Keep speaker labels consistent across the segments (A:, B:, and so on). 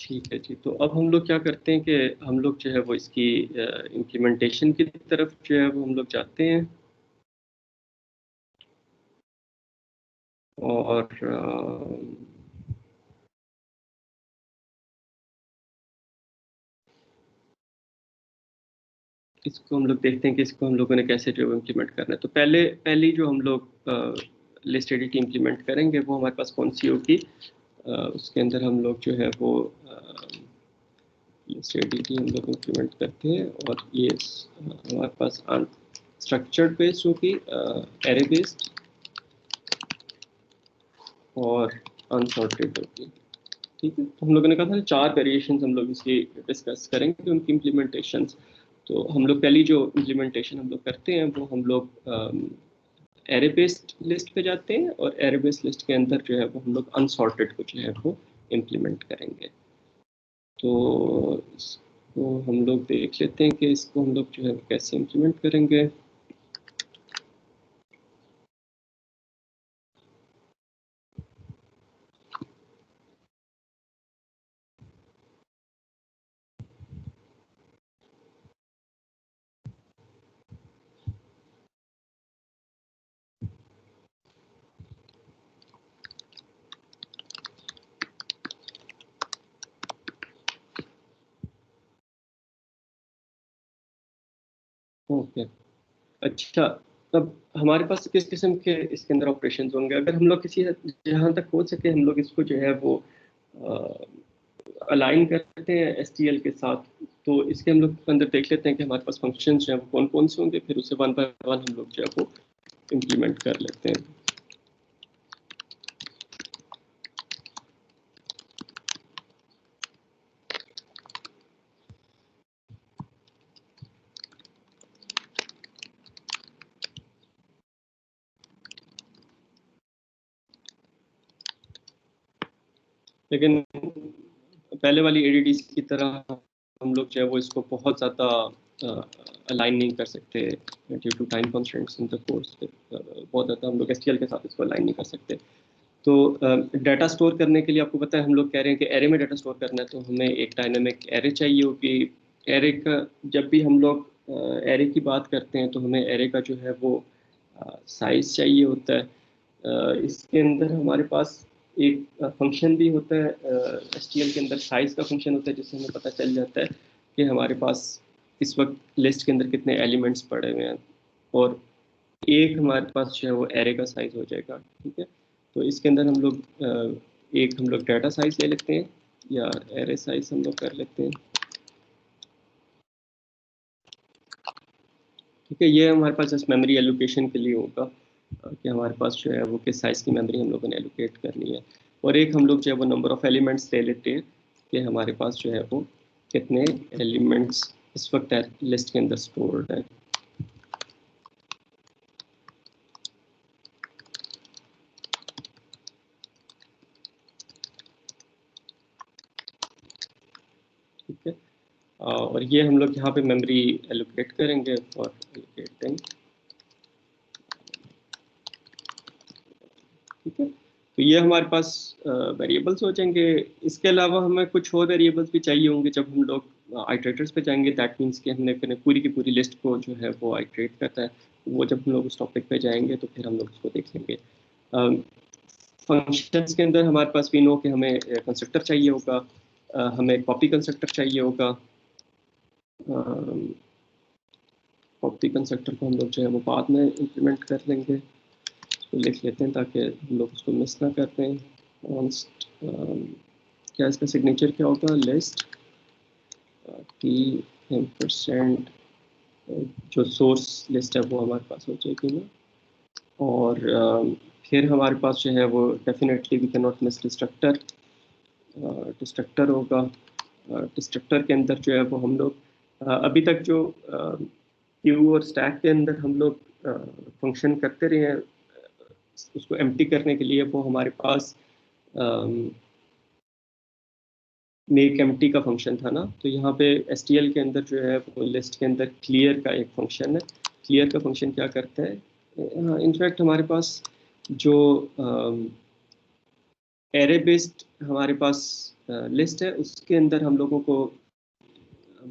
A: ठीक है जी। तो अब हम लोग क्या करते हैं कि हम लोग जो है वो इसकी इम्प्लीमेंटेशन की तरफ जो है वो हम लोग जाते हैं। और इसको हम लोग देखते हैं कि इसको हम लोगों ने कैसे जो इम्प्लीमेंट करना है। तो पहली जो हम लोग लिस्ट एडिट इम्प्लीमेंट करेंगे वो हमारे पास कौन सी होगी? उसके अंदर हम लोग जो है वो लिस्ट एडिट हम लोग इम्प्लीमेंट करते हैं। और ये हमारे पास स्ट्रक्चर्ड बेस्ड होगी, एरे बेस्ड और अनसॉर्टेड होगी। ठीक है, तो हम लोगों ने कहा था 4 वेरिएशंस हम लोग इसकी डिस्कस करेंगे, उनकी इम्प्लीमेंटेशंस। तो हम लोग पहली जो इम्प्लीमेंटेशन हम लोग करते हैं वो हम लोग एरे बेस्ड लिस्ट पे जाते हैं, और एरे बेस्ड लिस्ट के अंदर जो है वो हम लोग अनसॉर्टेड को जो है वो इम्प्लीमेंट करेंगे। तो इसको हम लोग देख लेते हैं कि इसको हम लोग जो है कैसे इम्प्लीमेंट करेंगे। ओके, अच्छा। तब हमारे पास किस किस्म के इसके अंदर ऑपरेशंस होंगे? अगर हम लोग किसी जहाँ तक हो सके हम लोग इसको जो है वो अलाइन करते हैं एसटीएल के साथ। तो इसके हम लोग अंदर देख लेते हैं कि हमारे पास फंक्शंस जो है वो कौन कौन से होंगे, फिर उसे वन बाय वन हम लोग जो है वो इम्प्लीमेंट कर लेते हैं। लेकिन पहले वाली एडीडीज की तरह हम लोग जो है वो इसको बहुत ज़्यादा अलाइन नहीं कर सकते due to time constraints in the course. बहुत ज़्यादा हम लोग एसटीएल के साथ इसको अलाइन नहीं कर सकते। तो डाटा स्टोर करने के लिए आपको पता है हम लोग कह रहे हैं कि एरे में डाटा स्टोर करना है, तो हमें एक डायनेमिक एरे चाहिए होगी। एरे का जब भी हम लोग एरे की बात करते हैं तो हमें एरे का जो है वो साइज चाहिए होता है। इसके अंदर हमारे पास एक फंक्शन भी होता है, एसटीएल के अंदर साइज का फंक्शन होता है, जिससे हमें पता चल जाता है कि हमारे पास इस वक्त लिस्ट के अंदर कितने एलिमेंट्स पड़े हुए हैं। और एक हमारे पास जो है वो एरे का साइज हो जाएगा। ठीक है, तो इसके अंदर हम लोग एक हम लोग डाटा साइज ले लेते हैं, या एरे साइज हम लोग कर लेते हैं। ठीक है, ये हमारे पास जस्ट मेमोरी एलोकेशन के लिए होगा कि हमारे पास जो है वो किस साइज़ की मेमोरी हम लोगों ने एलोकेट करनी है। और एक हम लोग जो है वो नंबर ऑफ एलिमेंट्स ले लेते हैं कि हमारे पास जो है वो कितने एलिमेंट्स इस वक्त लिस्ट के अंदर स्टोर्ड है। ठीक है, और ये हम लोग यहाँ पे मेमोरी एलोकेट करेंगे फॉर एलोकेटिंग। ठीक है, तो ये हमारे पास वेरिएबल्स हो जाएंगे। इसके अलावा हमें कुछ और वेरिएबल्स भी चाहिए होंगे जब हम लोग आइटरेटर्स पे जाएंगे। दैट मीन्स कि हमने पूरी की पूरी लिस्ट को जो है वो आइटरेट करता है। वो जब हम लोग उस टॉपिक पे जाएंगे तो फिर हम लोग उसको देख लेंगे। फंक्शंस के अंदर हमारे पास भी नो कि हमें कंस्ट्रक्टर चाहिए होगा, हमें कॉपी कंस्ट्रक्टर चाहिए होगा। कॉपी कंस्ट्रक्टर को हम लोग जो है वो बाद में इम्प्लीमेंट कर लेंगे। तो लिख लेते हैं ताकि हम लोग उसको मिस ना कर पाएँ। कॉन्स्ट क्या इसका सिग्नेचर क्या होगा? लिस्ट की %, जो सोर्स लिस्ट है वो हमारे पास हो जाएगी ना। और फिर हमारे पास जो है वो definitely we can not miss destructor. Destructor होगा। डिस्ट्रक्टर के अंदर जो है वो हम लोग अभी तक जो क्यू और स्टैक के अंदर हम लोग फंक्शन करते रहे हैं, उसको एम्प्टी करने के लिए वो हमारे पास मेक एम्प्टी का फंक्शन था ना। तो यहाँ पे एसटीएल के अंदर जो है वो लिस्ट के अंदर क्लियर का एक फंक्शन है। क्लियर का फंक्शन क्या करता है? इनफैक्ट हमारे पास जो एरे बेस्ड हमारे पास लिस्ट है उसके अंदर हम लोगों को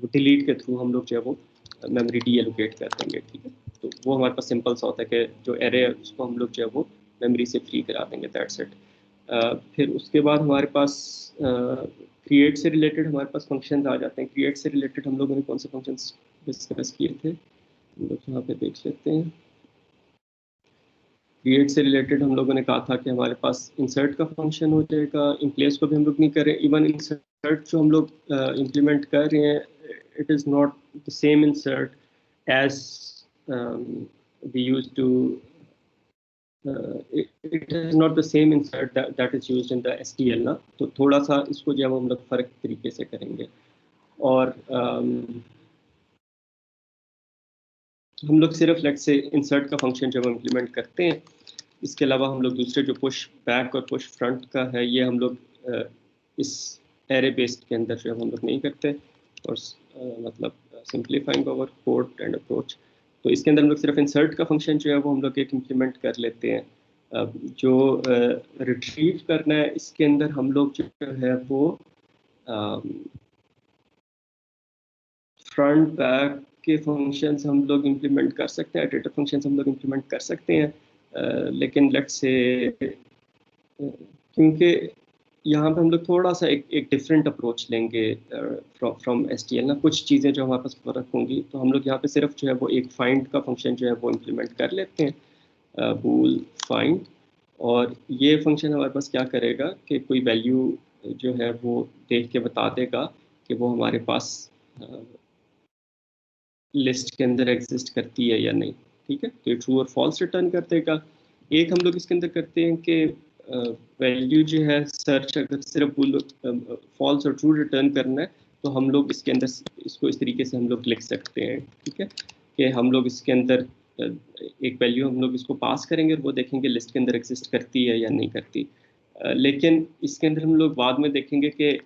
A: डिलीट के थ्रू हम लोग जो है वो मेमोरी डी एलोकेट कर देंगे, ठीक है। तो वो हमारे पास सिंपल सा होता है कि जो एरे है उसको हम लोग जो है वो मेमोरी से फ्री करा देंगे, दैट्स इट। फिर उसके बाद हमारे पास क्रिएट से रिलेटेड हमारे पास फंक्शंस आ जाते हैं। क्रिएट से रिलेटेड हम लोगों ने कौन से फंक्शंस डिस्कस किए थे, हम लोग यहाँ पे देख लेते हैं। क्रिएट से रिलेटेड हम लोगों ने कहा था कि हमारे पास इंसर्ट का फंक्शन हो जाएगा। इन प्लेस को भी हम लोग नहीं कर रहे, इवन इंसर्ट जो हम लोग इम्प्लीमेंट कर रहे हैं, it is not the same insert as we use to, it is not the same insert that is used in the STL ना। तो थोड़ा सा इसको जो है हम लोग फ़र्क तरीके से करेंगे। और हम लोग सिर्फ लेट से इंसर्ट का फंक्शन जब हम इम्प्लीमेंट करते हैं, इसके अलावा हम लोग दूसरे जो पुश बैक और पुश फ्रंट का है ये हम लोग इस एरे बेस्ड के अंदर जो हम लोग नहीं करते। और मतलब simplifying our code and approach, तो इसके अंदर हम लोग सिर्फ इंसर्ट का फंक्शन जो है वो हम लोग एक इम्प्लीमेंट कर लेते हैं। जो रिट्रीव करना है इसके अंदर हम लोग जो है वो फ्रंट बैक के फंक्शंस हम लोग इम्प्लीमेंट कर सकते हैं, इटरेटिव फंक्शंस हम लोग इम्प्लीमेंट कर सकते हैं। लेकिन लेट्स से क्योंकि यहाँ पे हम लोग थोड़ा सा एक डिफरेंट अप्रोच लेंगे फ्रॉम STL ना, कुछ चीज़ें जो हमारे पास फ़र्क होंगी, तो हम लोग यहाँ पे सिर्फ जो है वो एक फाइंड का फंक्शन जो है वो इम्प्लीमेंट कर लेते हैं, बूल फाइंड। और ये फंक्शन हमारे पास क्या करेगा कि कोई वैल्यू जो है वो देख के बता देगा कि वो हमारे पास लिस्ट के अंदर एग्जिस्ट करती है या नहीं, ठीक है। तो ट्रू और फॉल्स रिटर्न कर देगा। एक हम लोग इसके अंदर करते हैं कि वैल्यू जो है सर्च अगर सिर्फ फॉल्स और ट्रू रिटर्न करना है तो हम लोग इसके अंदर इसको इस तरीके से हम लोग लिख सकते हैं, ठीक है, कि हम लोग इसके अंदर एक वैल्यू हम लोग इसको पास करेंगे और वो देखेंगे लिस्ट के अंदर एग्जिस्ट करती है या नहीं करती। लेकिन इसके अंदर हम लोग बाद में देखेंगे कि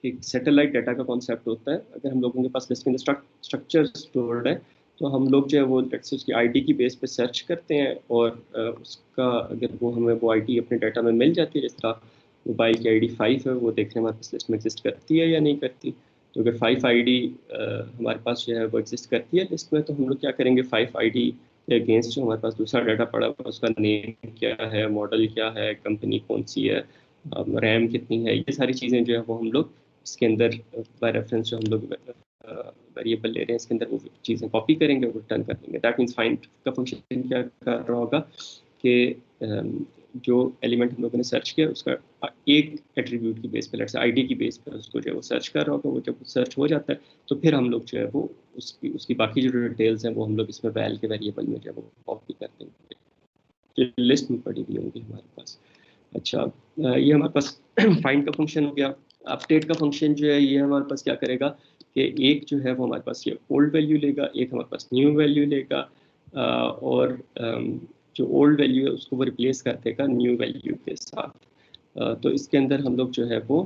A: एक सैटेलाइट डाटा का कॉन्सेप्ट होता है। अगर हम लोगों के पास लिस्ट के अंदर स्ट्रक्चर स्टोर्ड है तो हम लोग जो है वो उसकी आईडी की बेस पे सर्च करते हैं और उसका अगर वो हमें वो आईडी अपने डाटा में मिल जाती है, जिस तरह मोबाइल की आईडी 5 है, वो देखने हमारे पास लिस्ट में एग्जिस्ट करती है या नहीं करती। तो अगर 5 आईडी हमारे पास जो है वो एग्जिस्ट करती है लिस्ट में, तो हम लोग क्या करेंगे 5 आईडी के अगेंस्ट जो हमारे पास दूसरा डाटा पड़ा हुआ है उसका नेम क्या है, मॉडल क्या है, कंपनी कौन सी है, रैम कितनी है, ये सारी चीज़ें जो है वो हम लोग इसके अंदर बाय रेफरेंस जो हम लोग वेरिएबल ले रहे हैं इसके अंदर वो चीज़ें कॉपी करेंगे और रिटर्न कर देंगे। दैट मीन्स फाइंड का फंक्शन क्या कर रहा होगा कि जो एलिमेंट हम लोगों ने सर्च किया उसका एक एट्रीब्यूट की बेस पे, लेट्स से आईडी की बेस पे उसको जो है वो सर्च कर रहा होगा। वो जब सर्च हो जाता है तो फिर हम लोग जो है वो उसकी बाकी जो डिटेल्स हैं वो हम लोग इसमें वैल के वेरिएबल में जो है वो कॉपी कर देंगे, जो लिस्ट में पड़ी हुई होंगी हमारे पास। अच्छा, ये हमारे पास फाइंड का फंक्शन हो गया। अपडेट का फंक्शन जो है ये हमारे पास क्या करेगा कि एक जो है वो हमारे पास ये ओल्ड वैल्यू लेगा, एक हमारे पास न्यू वैल्यू लेगा, और जो ओल्ड वैल्यू है उसको वो रिप्लेस कर देगा न्यू वैल्यू के साथ। तो इसके अंदर हम लोग जो है वो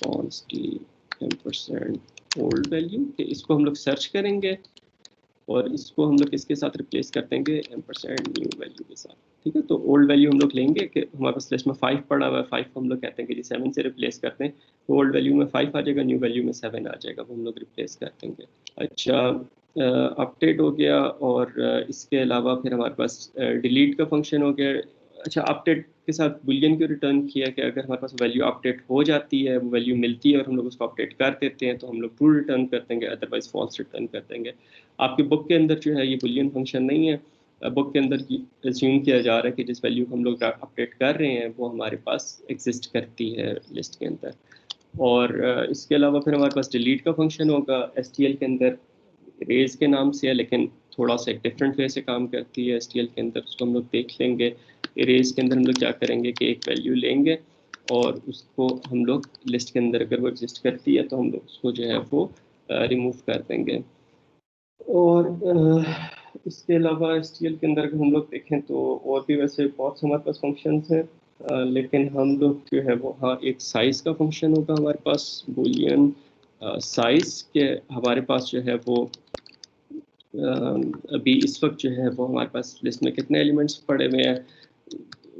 A: %, ओल्ड वैल्यू, इसको हम लोग सर्च करेंगे और इसको हम लोग इसके साथ रिप्लेस कर देंगे %न्यू वैल्यू के साथ, ठीक है। तो ओल्ड वैल्यू हम लोग लेंगे कि हमारे पास लिस्ट में 5 पड़ा हुआ है, 5 को हम लोग कहते हैं कि जी 7 से रिप्लेस करते हैं, तो ओल्ड वैल्यू में 5 आ जाएगा, न्यू वैल्यू में 7 आ जाएगा, वो हम लोग रिप्लेस कर देंगे। अच्छा, अपडेट हो गया। और इसके अलावा फिर हमारे पास डिलीट का फंक्शन हो गया। अच्छा, अपडेट के साथ बुलियन क्यों रिटर्न किया कि अगर हमारे पास वैल्यू अपडेट हो जाती है, वो वैल्यू मिलती है और हम लोग उसको अपडेट कर देते हैं तो हम लोग ट्रू रिटर्न कर देंगे, अदरवाइज फॉल्स रिटर्न कर देंगे। आपकी बुक के अंदर जो है ये बुलियन फंक्शन नहीं है। बुक के अंदर एज्यूम किया जा रहा है कि जिस वैल्यू को हम लोग अपडेट कर रहे हैं वो हमारे पास एग्जिस्ट करती है लिस्ट के अंदर। और इसके अलावा फिर हमारे पास डिलीट का फंक्शन होगा STL के अंदर, इरेज के नाम से है लेकिन थोड़ा सा एक डिफरेंट वे से काम करती है STL के अंदर, उसको हम लोग देख लेंगे। इरेज के अंदर हम लोग क्या करेंगे कि एक वैल्यू लेंगे और उसको हम लोग लिस्ट के अंदर अगर वो एग्जिस्ट करती है तो हम लोग उसको जो है वो रिमूव कर देंगे। और इसके अलावा STL के अंदर अगर हम लोग देखें तो और भी वैसे बहुत से हमारे पास फंक्शंस हैं, लेकिन हम लोग जो है वो हाँ एक साइज़ का फंक्शन होगा हमारे पास, बूलियन साइज़ के हमारे पास जो है वो अभी इस वक्त जो है वो हमारे पास लिस्ट में कितने एलिमेंट्स पड़े हुए हैं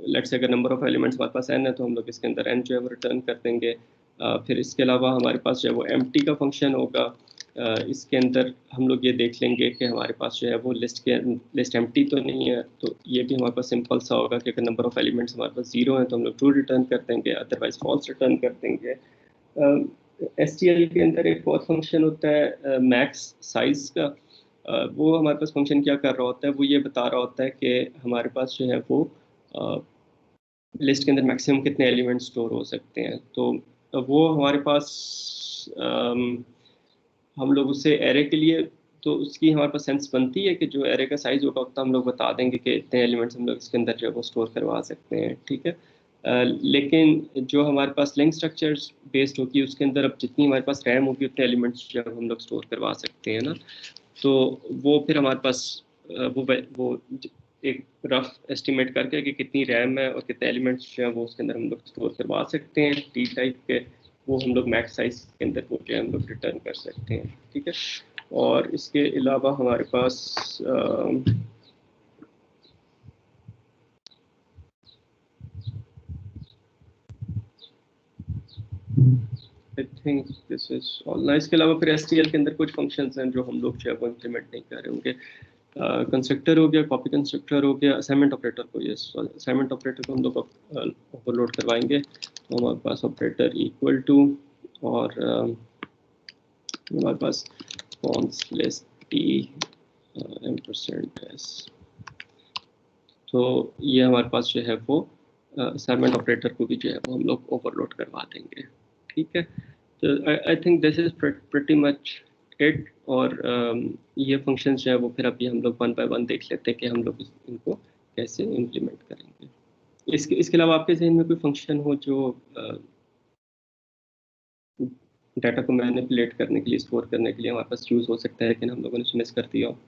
A: लेट्स से अगर नंबर ऑफ एलिमेंट्स हमारे पास n है तो हम लोग इसके अंदर n जो है वो रिटर्न कर देंगे। फिर इसके अलावा हमारे पास जो है वो empty का फंक्शन होगा। इसके अंदर हम लोग ये देख लेंगे कि हमारे पास जो है वो लिस्ट empty तो नहीं है, तो ये भी हमारे पास सिंपल सा होगा कि अगर नंबर ऑफ एलिमेंट्स हमारे पास 0 है तो हम लोग ट्रू रिटर्न कर देंगे, अदरवाइज फॉल्स रिटर्न कर देंगे। STL के अंदर एक और फंक्शन होता है मैक्स साइज का। वो हमारे पास फंक्शन क्या कर रहा होता है, वो ये बता रहा होता है कि हमारे पास जो है वो लिस्ट के अंदर मैक्सिमम कितने एलिमेंट स्टोर हो सकते हैं। तो वो हमारे पास हम लोग उससे एरे के लिए, तो उसकी हमारे पास सेंस बनती है कि जो एरे का साइज होगा उतना हम लोग बता देंगे कि इतने एलिमेंट्स हम लोग इसके अंदर जो है वो स्टोर करवा सकते हैं, ठीक है। लेकिन जो हमारे पास लिंक स्ट्रक्चर्स बेस्ड होगी उसके अंदर अब जितनी हमारे पास रैम होगी उतने एलिमेंट्स जो है हम लोग स्टोर करवा सकते हैं ना। तो वो फिर हमारे पास वो एक रफ एस्टिमेट करके कि कितनी रैम है और कितने एलिमेंट्स जो है वो उसके अंदर हम लोग स्टोर करवा सकते हैं टी टाइप के, वो हम लोग मैक्स साइज के अंदर वो जो है हम लोग रिटर्न कर सकते हैं, ठीक है। और इसके अलावा हमारे पास I think this is all ना। इसके अलावा फिर STL के अंदर कुछ फंक्शंस हैं जो हम लोग जो है वो इम्प्लीमेंट नहीं कर रहे होंगे। कंस्ट्रक्टर हो गया, कॉपी कंस्ट्रक्टर हो गया, असाइनमेंट ऑपरेटर को, यस असाइनमेंट ऑपरेटर को हम लोग ओवरलोड करवाएंगे। तो हमारे पास ऑपरेटर इक्वल टू और हमारे पास कॉन्स लेस टी %s, तो ये हमारे पास जो है वो असाइनमेंट ऑपरेटर को भी जो है वो हम लोग ओवरलोड करवा देंगे, ठीक है। तो आई think this is pretty much it. और ये फंक्शंस जो है वो फिर अभी हम लोग वन बाय वन देख लेते हैं कि हम लोग इनको कैसे इम्प्लीमेंट करेंगे। इसके अलावा आपके जहन में कोई फंक्शन हो जो डाटा को मैनिपुलेट करने के लिए, स्टोर करने के लिए हमारे पास यूज़ हो सकता है लेकिन हम लोगों ने उसे मिस कर दिया हो?